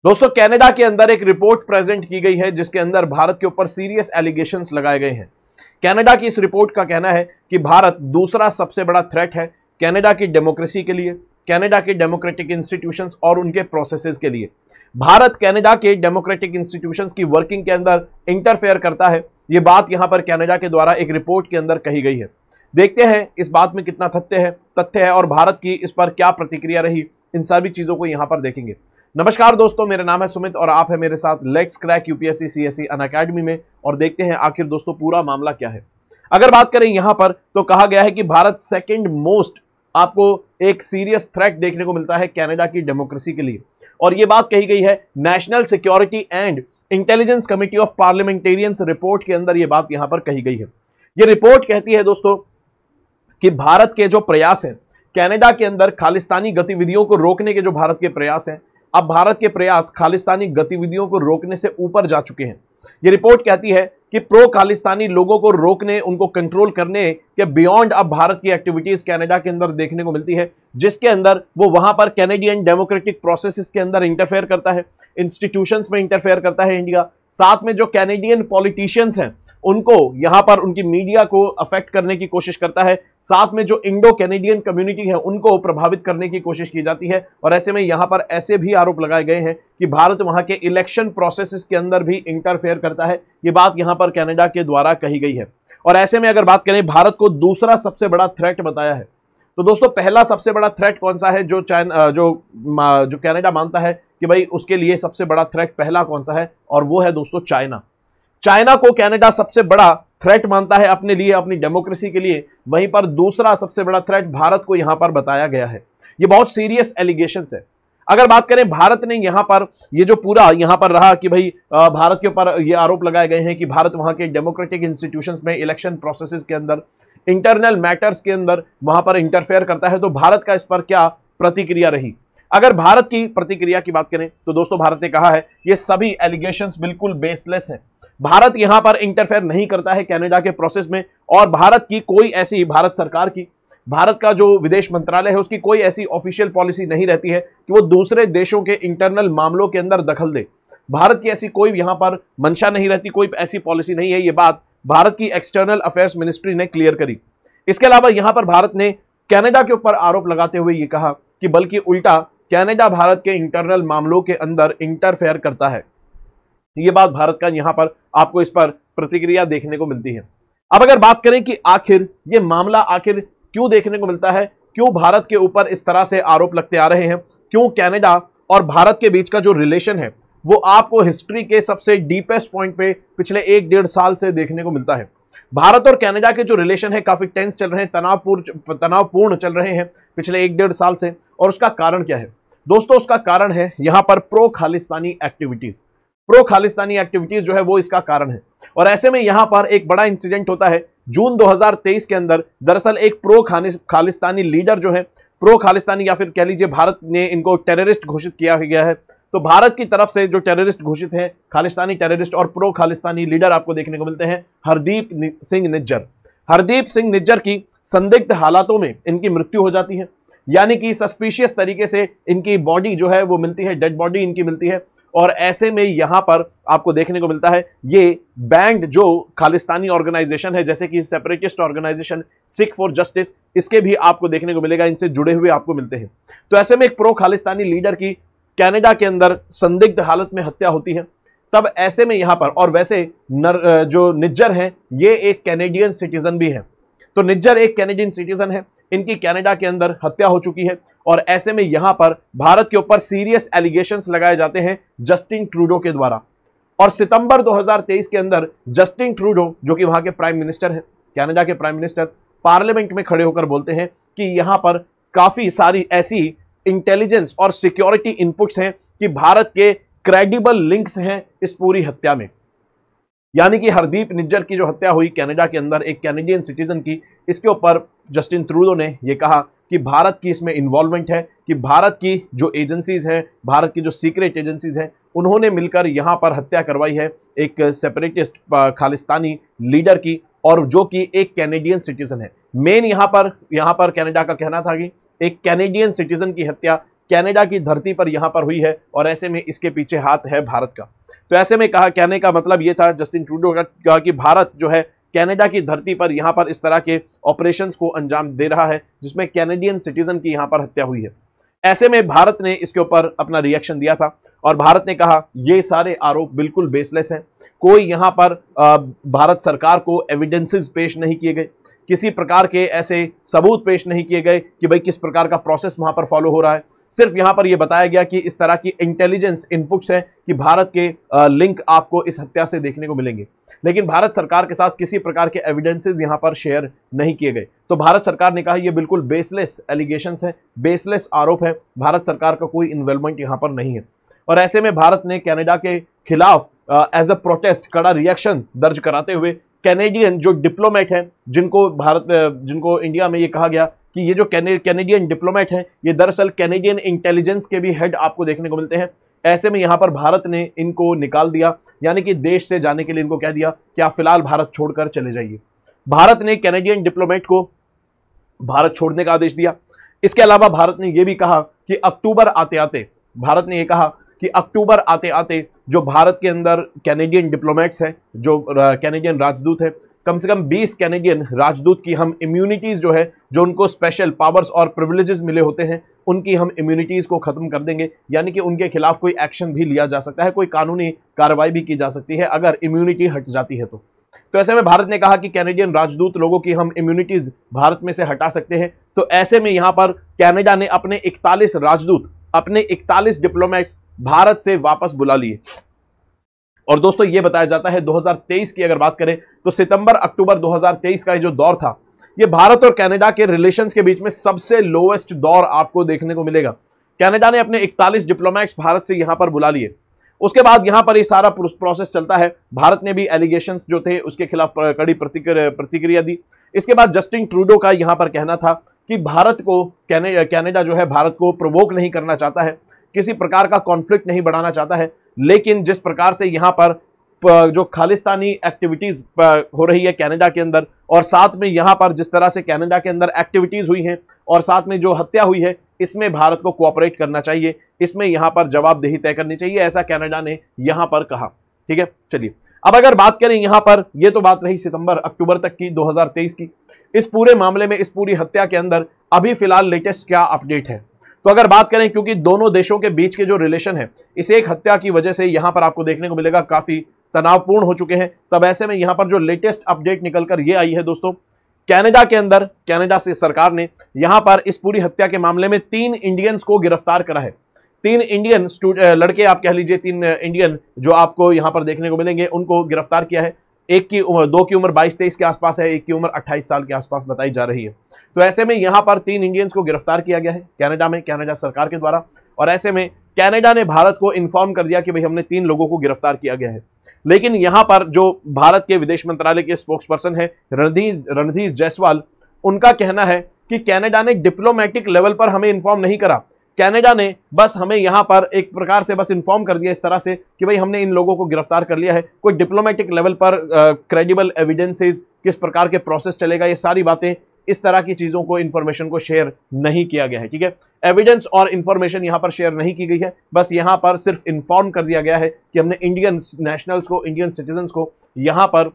दोस्तों कनाडा के अंदर एक रिपोर्ट प्रेजेंट की गई है जिसके अंदर भारत के ऊपर सीरियस एलिगेशंस लगाए गए हैं। कनाडा की इस रिपोर्ट का कहना है कि भारत दूसरा सबसे बड़ा थ्रेट है कनाडा की डेमोक्रेसी के लिए, कनाडा के डेमोक्रेटिक इंस्टीट्यूशंस और उनके प्रोसेसेस के लिए। भारत कनाडा के डेमोक्रेटिक इंस्टीट्यूशंस की वर्किंग के अंदर इंटरफेयर करता है। यह बात यहां पर कनाडा के द्वारा एक रिपोर्ट के अंदर कही गई है। देखते हैं इस बात में कितना तथ्य है और भारत की इस पर क्या प्रतिक्रिया रही, इन सभी चीजों को यहां पर देखेंगे। नमस्कार दोस्तों, मेरा नाम है सुमित और आप है मेरे साथ let's crack UPSC CSE Unacademy में, और देखते हैं आखिर दोस्तों पूरा मामला क्या है। अगर बात करें यहां पर तो कहा गया है कि भारत सेकंड मोस्ट आपको एक सीरियस थ्रेट देखने को मिलता है कनाडा की डेमोक्रेसी के लिए, और यह बात कही गई है national security and intelligence committee of parliamentarians report के अंदर यह बात यहां पर कही गई है। यह रिपोर्ट कहती है दोस्तों कि भारत के जो प्रयास हैं कनाडा के अंदर खालिस्तानी गतिविधियों को रोकने के, जो भारत के प्रयास हैं, अब भारत के प्रयास खालिस्तानी गतिविधियों को रोकने से ऊपर जा चुके हैं। यह रिपोर्ट कहती है कि प्रो खालिस्तानी लोगों को रोकने, उनको कंट्रोल करने के बियॉन्ड अब भारत की एक्टिविटीज कनाडा के अंदर देखने को मिलती है, जिसके अंदर वो वहां पर कैनेडियन डेमोक्रेटिक प्रोसेसेस के अंदर इंटरफेयर करता है, इंस्टीट्यूशंस में इंटरफेयर करता है इंडिया। साथ में जो कैनेडियन पॉलिटिशियंस हैं उनको यहां पर उनकी मीडिया को अफेक्ट करने की कोशिश करता है। साथ में जो इंडो कैनेडियन कम्युनिटी है उनको प्रभावित करने की कोशिश की जाती है। और ऐसे में यहां पर ऐसे भी आरोप लगाए गए हैं कि भारत वहां के इलेक्शन प्रोसेसेस के अंदर भी इंटरफेयर करता है। यह बात यहां पर कनाडा के द्वारा कही गई है। और ऐसे में अगर बात करें, भारत को दूसरा सबसे बड़ा थ्रेट बताया है। तो दोस्तों पहला सबसे बड़ा थ्रेट कौन सा है जो कनाडा मानता है कि भाई उसके लिए सबसे बड़ा थ्रेट पहला कौन सा है, और वो है दोस्तों चाइना। चाइना को कनाडा सबसे बड़ा थ्रेट मानता है अपने लिए, अपनी डेमोक्रेसी के लिए। वहीं पर दूसरा सबसे बड़ा थ्रेट भारत को यहां पर बताया गया है। ये बहुत सीरियस एलिगेशंस है। अगर बात करें भारत ने यहां पर ये जो पूरा यहां पर रहा कि भाई भारत के ऊपर ये आरोप लगाए गए हैं कि भारत वहां के डेमोक्रेटिक इंस्टीट्यूशंस में, इलेक्शन प्रोसेसेस के अंदर, इंटरनल मैटर्स के अंदर वहां पर इंटरफेयर करता है, तो भारत का इस पर क्या प्रतिक्रिया रही। अगर भारत की प्रतिक्रिया की बात करें तो दोस्तों भारत ने कहा है ये सभी एलिगेशंस बिल्कुल बेसलेस हैं। भारत यहां पर इंटरफेयर नहीं करता है कनाडा के प्रोसेस में, और भारत की कोई ऐसी, भारत सरकार की, भारत का जो विदेश मंत्रालय है उसकी कोई ऐसी ऑफिशियल पॉलिसी नहीं रहती है कि वो दूसरे देशों के इंटरनल मामलों के अंदर दखल दे। भारत की ऐसी कोई यहां पर मंशा नहीं रहती, कोई ऐसी पॉलिसी नहीं है। ये बात भारत की एक्सटर्नल अफेयर्स मिनिस्ट्री ने क्लियर करी। इसके अलावा यहां पर भारत ने कनाडा के ऊपर आरोप लगाते हुए ये कहा कि बल्कि उल्टा कनाडा भारत के इंटरनल मामलों के अंदर इंटरफेयर करता है। यह बात भारत का यहां पर आपको इस पर प्रतिक्रिया देखने को मिलती है। अब अगर बात करें कि आखिर यह मामला आखिर क्यों देखने को मिलता है, क्यों भारत के ऊपर इस तरह से आरोप लगते आ रहे हैं, क्यों कनाडा और भारत के बीच का जो रिलेशन है वो आपको हिस्ट्री के सबसे डीपेस्ट पॉइंट पे पिछले 1-1.5 साल से देखने को मिलता है। भारत और कनाडा के जो रिलेशन है काफी टेंस चल रहे हैं, तनावपूर्ण चल रहे हैं पिछले 1-1.5 साल से। और उसका कारण क्या है दोस्तों? उसका कारण है यहां पर प्रो खालिस्तानी एक्टिविटीज जो है वो इसका कारण है। और ऐसे में यहां पर एक बड़ा इंसिडेंट होता है जून 2023 के अंदर। दरअसल एक प्रो खालिस्तानी लीडर जो है, प्रो खालिस्तानी या फिर कह लीजिए भारत ने इनको टेररिस्ट घोषित किया गया है। तो भारत की तरफ से जो टेररिस्ट घोषित हैं, खालिस्तानी टेररिस्ट और प्रो खालिस्तानी लीडर आपको देखने को मिलते हैं हरदीप सिंह निज्जर। हरदीप सिंह निज्जर की संदिग्ध हालातों में इनकी मृत्यु हो जाती है, यानी कि सस्पिशियस तरीके से इनकी बॉडी जो है वो मिलती है, डेड बॉडी इनकी मिलती है। और ऐसे में यहां पर आपको देखने को मिलता है ये बैंड जो खालिस्तानी ऑर्गेनाइजेशन है, जैसे कि separatist organisation Sikh for justice, इसके भी आपको देखने को मिलेगा, इनसे जुड़े हुए आपको मिलते हैं। तो ऐसे में एक प्रो खालिस्तानी लीडर की कनाडा के अंदर संदिग्ध हालत में हत्या होती है। तब ऐसे में यहां पर, और वैसे जो निज्जर हैं ये एक कैनेडियन सिटीजन भी है, तो निज्जर एक कैनेडियन सिटीजन है, इनकी कनाडा के अंदर हत्या हो चुकी है। और ऐसे में यहां पर भारत के ऊपर सीरियस एलिगेशंस लगाए जाते हैं जस्टिन ट्रूडो के द्वारा। और सितंबर 2023 के अंदर जस्टिन ट्रूडो, जो कि वहां के प्राइम मिनिस्टर हैं, कनाडा के प्राइम मिनिस्टर, पार्लियामेंट में खड़े होकर बोलते हैं कि यहां पर काफी सारी ऐसी इंटेलिजेंस और सिक्योरिटी इनपुट्स हैं कि भारत के क्रेडिबल लिंक्स हैं इस पूरी हत्या में। यानी कि हरदीप निज्जर की जो हत्या हुई कनाडा के अंदर एक कैनेडियन सिटीजन की, इसके ऊपर जस्टिन ट्रूडो ने यह कहा कि भारत की इसमें इन्वॉल्वमेंट है, कि भारत की जो एजेंसीज हैं, भारत की जो सीक्रेट एजेंसीज हैं, उन्होंने मिलकर यहां पर हत्या करवाई है एक सेपरेटिस्ट खालिस्तानी लीडर की, और जो कि एक कैनेडियन सिटीजन है। मेन यहां पर कनाडा का कहना था कि एक कैनेडियन सिटीजन की हत्या कनाडा की धरती पर यहां पर हुई है और ऐसे में इसके पीछे हाथ है भारत का। तो ऐसे में कहा, कहने का मतलब यह था जस्टिन ट्रूडो का, कहा कि भारत जो है कनाडा की धरती पर यहां पर इस तरह के ऑपरेशंस को अंजाम दे रहा है जिसमें कैनेडियन सिटीजन की यहां पर हत्या हुई है। ऐसे में भारत ने इसके ऊपर अपना रिएक्शन दिया था और भारत ने कहा ये सारे आरोप बिल्कुल बेसलेस हैं। कोई यहां पर भारत सरकार को एविडेंसेस पेश नहीं किए गए, किसी प्रकार के ऐसे सबूत पेश नहीं किए गए कि भाई किस प्रकार का प्रोसेस वहां पर फॉलो हो रहा है। सिर्फ यहां पर यह बताया गया कि इस तरह की इंटेलिजेंस इनपुट्स है कि भारत के लिंक आपको इस हत्या से देखने को मिलेंगे, लेकिन भारत सरकार के साथ किसी प्रकार के एविडेंसेस यहां पर शेयर नहीं किए गए। तो भारत सरकार ने कहा यह बिल्कुल बेसलेस एलिगेशंस है, बेसलेस आरोप है, भारत सरकार का कोई इन्वॉल्वमेंट यहां पर नहीं है। और ऐसे में भारत ने कनाडा के खिलाफ एज अ प्रोटेस्ट कड़ा रिएक्शन दर्ज कराते हुए कैनेडियन जो डिप्लोमेट हैं जिनको इंडिया में ये कहा गया कि ये जो कैनेडियन डिप्लोमेट हैं ये दरअसल कैनेडियन इंटेलिजेंस के भी हेड आपको देखने को मिलते हैं। ऐसे में यहां पर भारत ने इनको निकाल दिया, यानी कि देश से जाने के लिए इनको कह दिया कि आप फिलहाल भारत छोड़कर चले जाइए। भारत ने कैनेडियन डिप्लोमेट को भारत छोड़ने का आदेश दिया। इसके अलावा भारत ने यह भी कहा कि अक्टूबर आते आते भारत ने यह कहा कि अक्टूबर आते आते जो भारत के अंदर कैनेडियन डिप्लोमेट्स हैं, जो कैनेडियन राजदूत हैं, कम से कम 20 कैनेडियन राजदूत की हम इम्यूनिटीज जो है, जो उनको स्पेशल पावर्स और प्रिविलेजेस मिले होते हैं, उनकी हम इम्यूनिटीज को खत्म कर देंगे, यानी कि उनके खिलाफ कोई एक्शन भी लिया जा सकता है, कोई कानूनी कार्रवाई भी की जा सकती है अगर इम्यूनिटी हट जाती है तो ऐसे में भारत ने कहा कि कैनेडियन राजदूत लोगों की हम इम्यूनिटीज भारत में से हटा सकते हैं। तो ऐसे में यहां पर कनाडा ने अपने 41 राजदूत, अपने 41 डिप्लोमेट्स भारत से वापस बुला लिए। और दोस्तों ये बताया जाता है 2023 की अगर बात करें तो सितंबर अक्टूबर 2023 का ये जो दौर था, ये भारत और कनाडा के रिलेशंस के बीच में सबसे लोएस्ट दौर आपको देखने को मिलेगा। कनाडा ने अपने 41 डिप्लोमेट्स भारत से यहां पर बुला लिए। उसके बाद यहां पर ये सारा प्रोसेस चलता है। भारत ने भी एलिगेशंस जो थे उसके खिलाफ कड़ी प्रतिक्रिया दी। इसके बाद जस्टिन ट्रूडो का यहां पर कहना था कि भारत को कनाडा जो है भारत को प्रोवोक नहीं करना चाहता है, किसी प्रकार का कॉन्फ्लिक्ट नहीं बढ़ाना चाहता है, लेकिन जिस प्रकार से यहां पर जो खालिस्तानी एक्टिविटीज हो रही है कनाडा के अंदर, और साथ में यहां पर जिस तरह से कनाडा के अंदर एक्टिविटीज हुई हैं और साथ में जो हत्या हुई है, इसमें भारत को कोऑपरेट करना चाहिए, इसमें यहां पर जवाबदेही तय करनी चाहिए, ऐसा कनाडा ने यहां पर कहा। ठीक है, चलिए अब अगर बात करें यहां पर, यह तो बात रही सितंबर अक्टूबर तक की 2023 की। इस पूरे मामले में, इस पूरी हत्या के अंदर अभी फिलहाल लेटेस्ट क्या अपडेट है, तो अगर बात करें, क्योंकि दोनों देशों के बीच के जो रिलेशन है इस एक हत्या की वजह से यहां पर आपको देखने को मिलेगा काफी तनावपूर्ण हो चुके हैं। तब ऐसे में यहां पर जो लेटेस्ट अपडेट निकलकर ये आई है दोस्तों, कनाडा के अंदर कनाडा से सरकार ने यहां पर इस पूरी हत्या के मामले में 3 इंडियंस को गिरफ्तार करा है। 3 इंडियन लड़के आप कह लीजिए, 3 इंडियन जो आपको यहां पर देखने को मिलेंगे, उनको गिरफ्तार किया है। दो की उम्र 22-23 के आसपास है, एक की उम्र 28 साल के आसपास बताई जा रही है। तो ऐसे में यहां पर 3 इंडियंस को गिरफ्तार किया गया है कनाडा में, कनाडा सरकार के द्वारा। और ऐसे में कनाडा ने भारत को इन्फॉर्म कर दिया कि भाई हमने 3 लोगों को गिरफ्तार किया गया है। लेकिन यहां पर जो भारत के विदेश मंत्रालय के स्पोक्स पर्सन है रणधीर जायसवाल, उनका कहना है कि कनाडा ने डिप्लोमेटिक लेवल पर हमें इन्फॉर्म नहीं करा, कनाडा ने बस हमें यहां पर एक प्रकार से बस इन्फॉर्म कर दिया इस तरह से कि भाई हमने इन लोगों को गिरफ्तार कर लिया है। कोई डिप्लोमेटिक लेवल पर क्रेडिबल एविडेंसेस, किस प्रकार के प्रोसेस चलेगा, ये सारी बातें, इस तरह की चीजों को, इंफॉर्मेशन को शेयर नहीं किया गया है। ठीक है, एविडेंस और इंफॉर्मेशन यहां पर शेयर नहीं की गई है, बस यहां पर सिर्फ इन्फॉर्म कर दिया गया है कि हमने इंडियन नेशनल्स को, इंडियन सिटीजन्स को यहां पर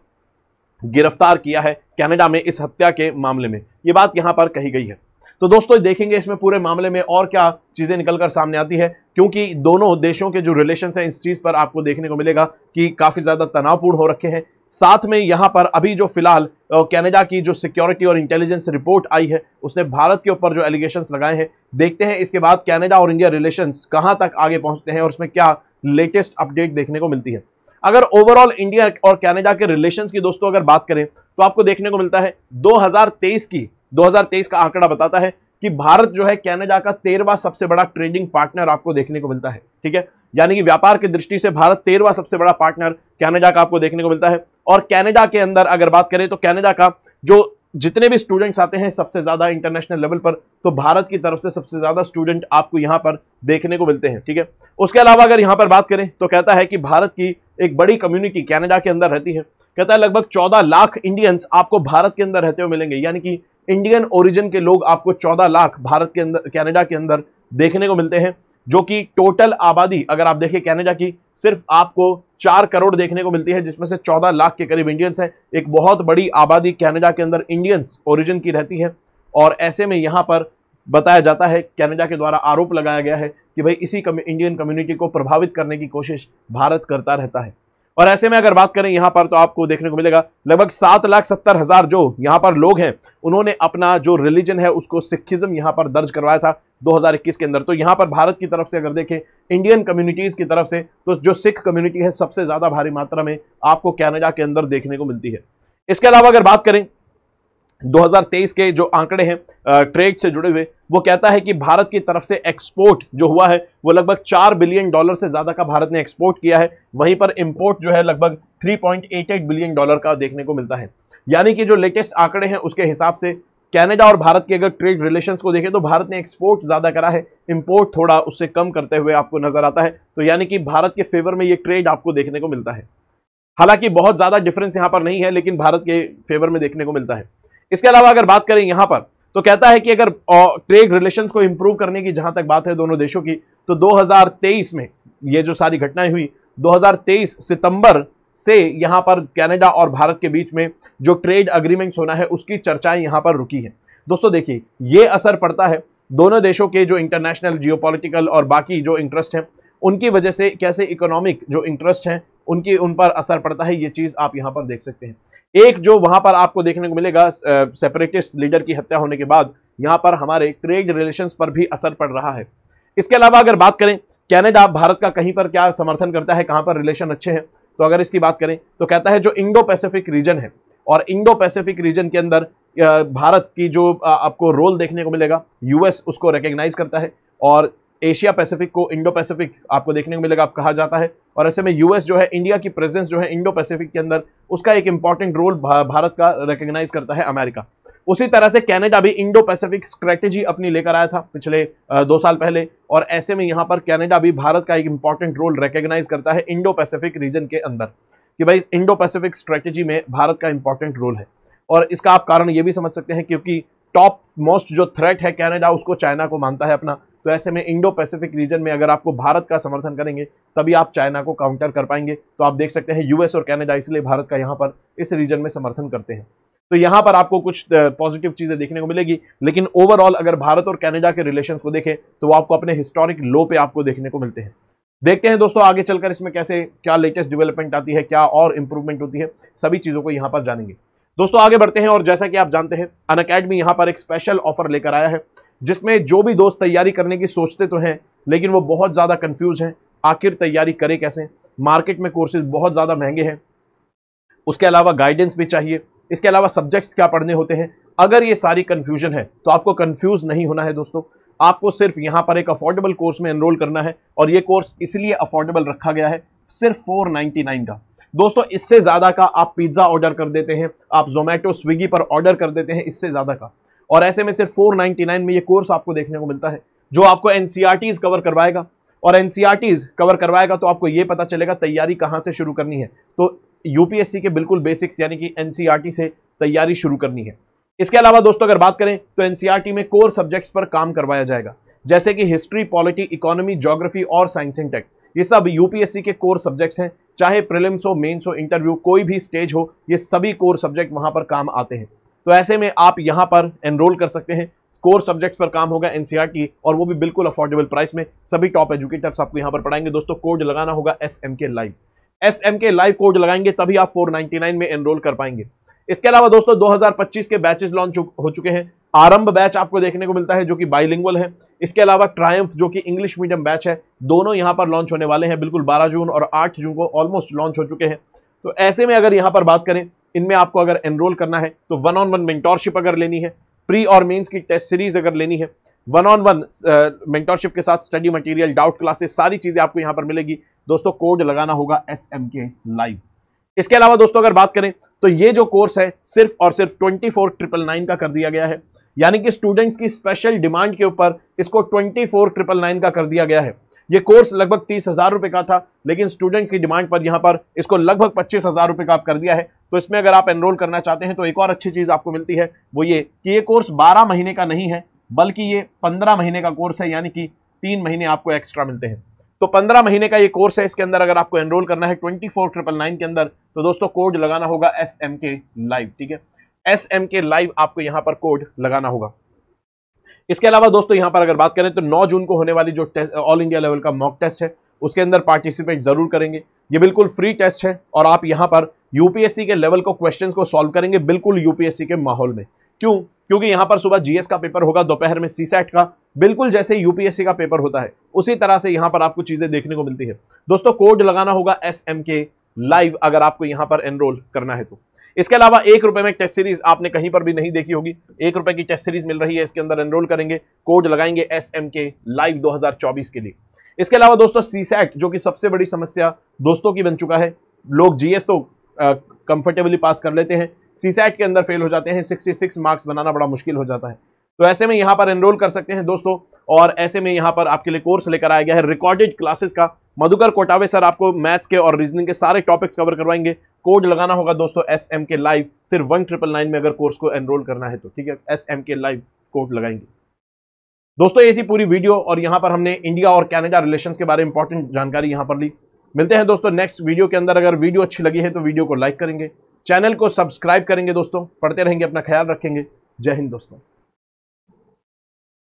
गिरफ्तार किया है कनाडा में इस हत्या के मामले में। यह बात यहां पर कही गई है। तो दोस्तों देखेंगे इसमें पूरे मामले में और क्या चीजें निकलकर सामने आती है, क्योंकि दोनों देशों के जो रिलेशंस हैं, इस चीज पर आपको देखने को मिलेगा कि काफी ज्यादा तनावपूर्ण हो रखे हैं। साथ में यहां पर अभी जो फिलहाल कनाडा की जो सिक्योरिटी और इंटेलिजेंस रिपोर्ट आई है, उसने भारत के ऊपर जो एलिगेशंस लगाए हैं, देखते हैं इसके बाद कनाडा और इंडिया रिलेशंस कहां तक आगे पहुंचते हैं और उसमें क्या लेटेस्ट अपडेट देखने को मिलती है। अगर ओवरऑल इंडिया और कनाडा के रिलेशंस की दोस्तों अगर बात करें तो आपको देखने को मिलता है 2023 का आंकड़ा बताता है कि भारत जो है कनाडा का 13वां सबसे बड़ा ट्रेडिंग पार्टनर आपको देखने को मिलता है। ठीक है, यानी कि व्यापार की दृष्टि से भारत 13वां सबसे बड़ा पार्टनर कनाडा का आपको देखने को मिलता है। और कनाडा के अंदर अगर बात करें तो कनाडा का जो जितने भी स्टूडेंट्स आते हैं सबसे ज्यादा इंटरनेशनल लेवल पर, तो भारत की तरफ से सबसे ज्यादा स्टूडेंट आपको यहां पर देखने को मिलते हैं। ठीक है, उसके अलावा अगर यहां पर बात करें तो कहता है कि भारत की एक बड़ी कम्युनिटी कनाडा के अंदर रहती है। कहता है लगभग 14 लाख इंडियंस आपको भारत के अंदर रहते हुए मिलेंगे, यानी कि इंडियन ओरिजिन के लोग आपको 14 लाख भारत के अंदर, कनाडा के अंदर देखने को मिलते हैं, जो कि टोटल आबादी अगर आप देखें कनाडा की, सिर्फ आपको 4 करोड़ देखने को मिलती है, जिसमें से 14 लाख के करीब इंडियंस है। एक बहुत बड़ी आबादी कनाडा के अंदर इंडियंस ओरिजिन की रहती है। और ऐसे में यहां पर बताया जाता है, कनाडा के द्वारा आरोप लगाया गया है कि भाई इसी इंडियन कम्युनिटी को प्रभावित करने की कोशिश भारत करता रहता है। और ऐसे में अगर बात करें यहां पर, तो आपको देखने को मिलेगा लगभग 7,70,000 जो यहां पर लोग हैं, उन्होंने अपना जो रिलीजन है उसको सिखिज्म यहां पर दर्ज करवाया था 2021 के अंदर। तो यहां पर भारत की तरफ से अगर देखें, इंडियन कम्युनिटीज की तरफ से, तो जो सिख कम्युनिटी है सबसे ज्यादा भारी मात्रा में आपको कनाडा के अंदर देखने को मिलती है। इसके अलावा अगर बात करें 2023 के जो आंकड़े हैं ट्रेड से जुड़े हुए, वो कहता है कि भारत की तरफ से एक्सपोर्ट जो हुआ है वो लगभग $4 बिलियन से ज्यादा का भारत ने एक्सपोर्ट किया है। वहीं पर इंपोर्ट जो है लगभग $3.88 बिलियन का देखने को मिलता है। यानी कि जो लेटेस्ट आंकड़े हैं उसके हिसाब से कनाडा और भारत के अगर ट्रेड रिलेशंस को देखें तो भारत ने एक्सपोर्ट ज्यादा करा है, इंपोर्ट थोड़ा उससे कम करते हुए आपको नजर आता है। तो यानी कि भारत के फेवर में ये ट्रेड आपको देखने को मिलता है। हालांकि बहुत ज्यादा डिफरेंस यहां पर नहीं है, लेकिन भारत के फेवर में देखने को मिलता है। इसके अलावा अगर बात करें यहां पर, तो कहता है कि अगर ट्रेड रिलेशंस को इंप्रूव करने की जहां तक बात है दोनों देशों की, तो 2023 में ये जो सारी घटनाएं हुई, 2023 सितंबर से यहां पर कनाडा और भारत के बीच में जो ट्रेड अग्रीमेंट्स होना है उसकी चर्चाएं यहां पर रुकी है। दोस्तों देखिए, ये असर पड़ता है दोनों देशों के जो इंटरनेशनल जियोपॉलिटिकल और बाकी जो इंटरेस्ट हैं उनकी वजह से, कैसे इकोनॉमिक जो इंटरेस्ट हैं उन पर असर पड़ता है। ये चीज आप यहां पर देख सकते हैं। एक जो वहां पर आपको देखने को मिलेगा, सेपरेटिस्ट लीडर की हत्या होने के बाद यहां पर हमारे ट्रेड रिलेशंस पर भी असर पड़ रहा है। इसके अलावा अगर बात करें कनाडा भारत का कहीं पर क्या समर्थन करता है, कहां पर रिलेशन अच्छे हैं, तो अगर इसकी बात करें तो कहता है जो इंडो पैसिफिक रीजन है, और इंडो पैसिफिक रीजन के अंदर भारत की जो आपको रोल देखने को मिलेगा, यूएस उसको रिकॉग्नाइज करता है, और एशिया पैसिफिक को इंडो पैसिफिक आपको देखने को मिलेगा, आप कहा जाता है। और ऐसे में यूएस जो है, इंडिया की प्रेजेंस जो है इंडो पैसिफिक के अंदर, उसका एक इंपॉर्टेंट रोल भारत का रिकॉग्नाइज करता है अमेरिका। उसी तरह से कनाडा भी इंडो पैसिफिक स्ट्रेटेजी अपनी लेकर आया था पिछले 2 साल पहले, और ऐसे में यहां पर कनाडा भी भारत का एक इंपॉर्टेंट रोल रिकॉग्नाइज करता है इंडो पैसिफिक रीजन के अंदर, कि भाई इंडो पैसिफिक स्ट्रेटेजी में भारत का इंपॉर्टेंट रोल है। और इसका आप कारण ये भी समझ सकते हैं क्योंकि टॉप मोस्ट जो थ्रेट है कनाडा, उसको चाइना को मानता है अपना। तो ऐसे में इंडो पैसिफिक रीजन में अगर आपको भारत का समर्थन करेंगे तभी आप चाइना को काउंटर कर पाएंगे। तो आप देख सकते हैं यूएस और कनाडा इसलिए भारत का यहां पर इस रीजन में समर्थन करते हैं। तो यहां पर आपको कुछ पॉजिटिव चीजें देखने को मिलेगी, लेकिन ओवरऑल अगर भारत और कनाडा के रिलेशंस को देखें तो वो आपको अपने हिस्टोरिक लो पे आपको देखने को मिलते हैं। देखते हैं दोस्तों आगे चलकर इसमें कैसे क्या लेटेस्ट डेवलपमेंट आती है, क्या और इंप्रूवमेंट होती है, सभी चीजों को यहां पर जानेंगे। दोस्तों आगे बढ़ते हैं, और जैसा कि आप जानते हैं अनअकैडमी यहां पर एक स्पेशल ऑफर लेकर आया है, जिसमें जो भी दोस्त तैयारी करने की सोचते तो हैं लेकिन वो बहुत ज्यादा कंफ्यूज हैं, आखिर तैयारी करें कैसे, मार्केट में कोर्सेज बहुत ज्यादा महंगे हैं, उसके अलावा गाइडेंस भी चाहिए, इसके अलावा सब्जेक्ट्स क्या पढ़ने होते हैं। अगर ये सारी कंफ्यूजन है तो आपको कंफ्यूज नहीं होना है दोस्तों, आपको सिर्फ यहां पर एक अफोर्डेबल कोर्स में एनरोल करना है, और ये कोर्स इसलिए अफोर्डेबल रखा गया है, सिर्फ 499 का। दोस्तों इससे ज्यादा का आप पिज्जा ऑर्डर कर देते हैं, आप जोमेटो स्विगी पर ऑर्डर कर देते हैं, इससे ज्यादा का, और ऐसे में सिर्फ 499 में ये कोर्स आपको देखने को मिलता है, जो आपको एनसीईआरटीज कवर करवाएगा। और एनसीईआरटीज कवर करवाएगा तो आपको ये पता चलेगा तैयारी कहां से शुरू करनी है। तो यूपीएससी के बिल्कुल बेसिक्स यानी कि एनसीईआरटी से तैयारी शुरू करनी है। इसके अलावा दोस्तों अगर बात करें तो एनसीईआरटी में कोर सब्जेक्ट्स पर काम करवाया जाएगा, जैसे कि हिस्ट्री, पॉलिटी, इकोनॉमी, ज्योग्राफी और साइंस एंड टेक। ये सब यूपीएससी के कोर सब्जेक्ट्स हैं, चाहे प्रीलिम्स हो, मेंस हो, इंटरव्यू, कोई भी स्टेज हो, ये सभी कोर सब्जेक्ट वहां पर काम आते हैं। तो ऐसे में आप यहां पर एनरोल कर सकते हैं, कोर सब्जेक्ट्स पर काम होगा एनसीईआरटी, और वो भी बिल्कुल अफोर्डेबल प्राइस में। सभी टॉप एजुकेटर्स आपको यहां पर पढ़ाएंगे। दोस्तों कोड लगाना होगा SMK live, SMK live code लगाएंगे तभी आप 499 में एनरोल कर पाएंगे। इसके अलावा दोस्तों 2025 के बैचेस लॉन्च हो चुके हैं। आरंभ बैच आपको देखने को मिलता है जो कि बाइलिंगुअल है। इसके अलावा ट्रायम्फ जो कि इंग्लिश मीडियम बैच है, दोनों यहां पर लॉन्च होने वाले हैं, बिल्कुल 12 जून और 8 जून को ऑलमोस्ट लॉन्च हो चुके हैं। तो ऐसे में अगर यहां पर बात करें, इनमें आपको अगर एनरोल करना है तो 1-on-1 मेंटोरशिप अगर लेनी है, प्री और मेंस की टेस्ट सीरीज अगर लेनी है, 1-on-1 मेंटोरशिप के साथ स्टडी मटेरियल, डाउट क्लासेस, सारी चीजें आपको यहां पर मिलेगी। दोस्तों कोड लगाना होगा SMK लाइव। इसके अलावा दोस्तों अगर बात करें तो ये जो कोर्स है सिर्फ और सिर्फ 24,999 का कर दिया गया है, यानी कि स्टूडेंट्स की स्पेशल डिमांड के ऊपर इसको 24,999 का कर दिया गया है। ये कोर्स लगभग 30,000 रुपए का था, लेकिन स्टूडेंट्स की डिमांड पर यहां पर इसको लगभग 25,000 रुपए का आप कर दिया है। तो इसमें अगर आप एनरोल करना चाहते हैं तो एक और अच्छी चीज आपको मिलती है, वो ये कि ये कोर्स 12 महीने का नहीं है, बल्कि ये 15 महीने का कोर्स है, यानी कि 3 महीने आपको एक्स्ट्रा मिलते हैं। तो 15 महीने का ये कोर्स है, इसके अंदर अगर आपको एनरोल करना है 24,999 के अंदर, तो दोस्तों कोड लगाना होगा SMK लाइव, ठीक है, SMK लाइव आपको यहां पर कोड लगाना होगा। इसके अलावा दोस्तों यहां पर अगर बात करें तो 9 जून को होने वाली जो ऑल इंडिया लेवल का मॉक टेस्ट है उसके अंदर पार्टिसिपेट जरूर करेंगे। ये बिल्कुल फ्री टेस्ट है और आप यहां पर यूपीएससी के लेवल को क्वेश्चंस को सॉल्व करेंगे बिल्कुल यूपीएससी के माहौल में। क्यों? क्योंकि यहां पर सुबह जीएस का पेपर होगा, दोपहर में सीसैट का, बिल्कुल जैसे यूपीएससी का पेपर होता है उसी तरह से यहां पर आपको चीजें देखने को मिलती है। दोस्तों कोड लगाना होगा SMK लाइव अगर आपको यहां पर एनरोल करना है तो। इसके अलावा 1 रुपए में टेस्ट सीरीज आपने कहीं पर भी नहीं देखी होगी, 1 रुपए की टेस्ट सीरीज मिल रही है, इसके अंदर एनरोल करेंगे, कोड लगाएंगे SMK लाइव 2024 के लिए। इसके अलावा दोस्तों सीसैट जो कि सबसे बड़ी समस्या दोस्तों की बन चुका है, लोग जीएस तो कंफर्टेबली पास कर लेते हैं, सीसैट के अंदर फेल हो जाते हैं, 66 मार्क्स बनाना बड़ा मुश्किल हो जाता है। तो ऐसे में यहां पर एनरोल कर सकते हैं दोस्तों, और ऐसे में यहां पर आपके लिए कोर्स लेकर आया गया है रिकॉर्डेड क्लासेस का। मधुकर कोटावे सर आपको मैथ्स के और रीजनिंग के सारे टॉपिक्स कवर करवाएंगे। कोड लगाना होगा दोस्तों SMK लाइव, सिर्फ 1999 में अगर कोर्स को एनरोल करना है तो, ठीक है, SMK लाइव कोड लगाएंगे। दोस्तों ये थी पूरी वीडियो और यहां पर हमने इंडिया और कनाडा रिलेशंस के बारे में इंपॉर्टेंट जानकारी यहां पर ली। मिलते हैं दोस्तों नेक्स्ट वीडियो के अंदर। अगर वीडियो अच्छी लगी है तो वीडियो को लाइक करेंगे, चैनल को सब्सक्राइब करेंगे दोस्तों, पढ़ते रहेंगे, अपना ख्याल रखेंगे। जय हिंद दोस्तों।